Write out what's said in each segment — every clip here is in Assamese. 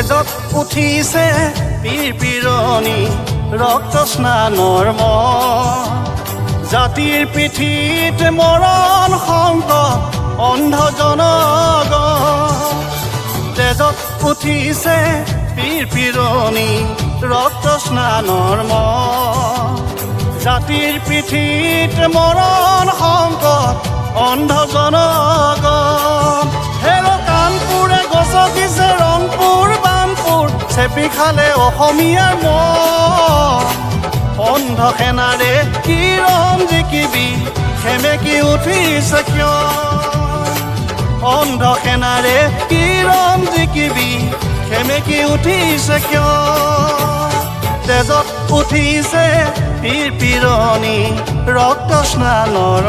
তেজত উঠিছে পিৰপিৰণি ৰক্ত স্নানৰ জাতিৰ পিঠিত মৰণ সংকট অন্ধ জনগণ তেজত উঠিছে পিৰপিৰণি ৰক্ত স্নানৰ জাতিৰ পিঠিত মৰণ সংকট অন্ধ জনগণ হেৰ কাণপুৰে গছকিছে ৰংপুৰ বানপুৰ চেপি খালে অসমীয়াৰ মন অন্ধ সেনাৰে কিৰণ জিকিবি সেমেকি উঠিছে কিয় অন্ধ সেনাৰে কিৰণ জিকিবি সেমেকি উঠিছে কিয় তেজত উঠিছে পিৰপিৰণি ৰক্ত স্নানৰ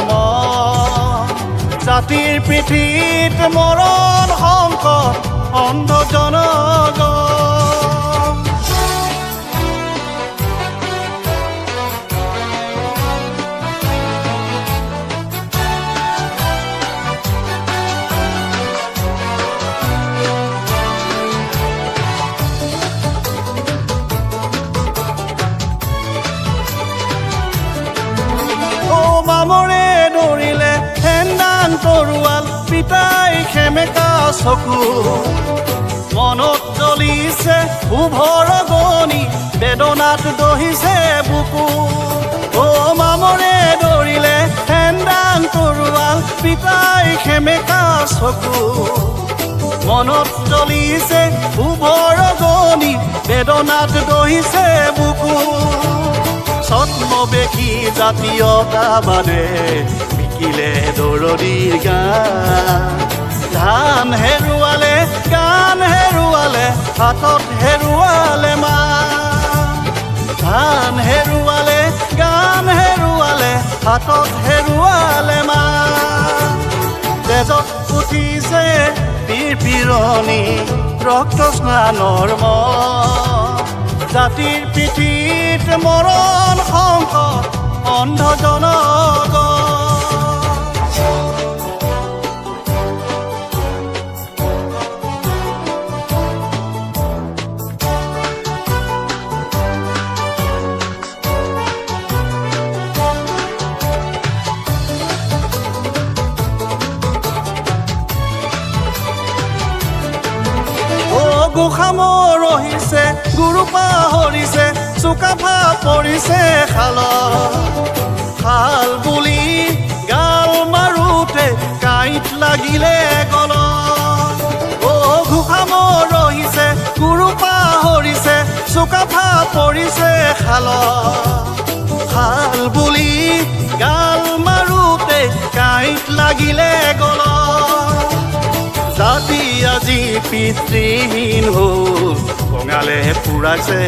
জাতিৰ পিঠিত মৰণ সংকট অন্ধ জনগণ মামৰে দৌৰিলে হেন্দান তৰোৱাল পিতাই সেমেকা চকু মনত জ্বলিছে উভৰ গণি বেদনাত দহিছে বুকু মামৰে দৌৰিলে হেন্দান তৰোৱাল পিতাই সেমেকা চকু মনত জ্বলিছে উভৰ গণি বেদনাত দহিছে বুকু ছদ্মবেশী জাতীয়তাবাদে বিকিলে দৰদীৰ গান ধান হেৰুৱালে গান হেৰুৱালে হাতত হেৰুৱালে মা ধান হেৰুৱালে গান হেৰুৱালে হাতত হেৰুৱালে মা তেজত উঠিছে পিৰপিৰণি ৰক্ত স্নানৰ জাতিৰ পিঠিত মৰণ সংকট অন্ধ জনগণ গোসামৰ ৰহিছে গুৰু পাহৰিছে চুকাফা পৰিছে খাল বুলি গাল মাৰোতে কাঁইট লাগিলে গল গোসামৰ ৰহিছে গুৰু পাহৰিছে চুকাফা পৰিছে খাল বুলি গাল মাৰোতে কাঁইট লাগিলে গল জাতি আজি পিতৃহীন হ'ল কঙালে পুৰাইছে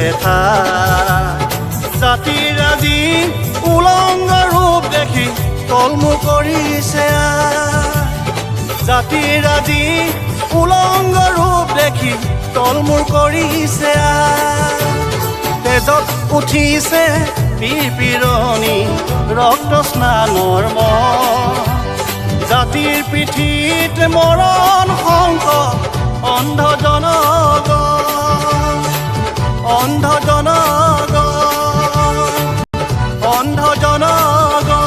জাতিৰ আজি উলংগ ৰূপ দেখি তলমু কৰিছে জাতিৰ আজি উলংগ ৰূপ দেখি তলমূৰ কৰিছে তেজত উঠিছে পিৰপিৰণি ৰক্ত স্নানৰ জাতিৰ পিঠিত মৰণ সংকট অন্ধ জনগণ অন্ধ জনগণ অন্ধ জনগণ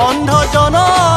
অন্ধ জনগণ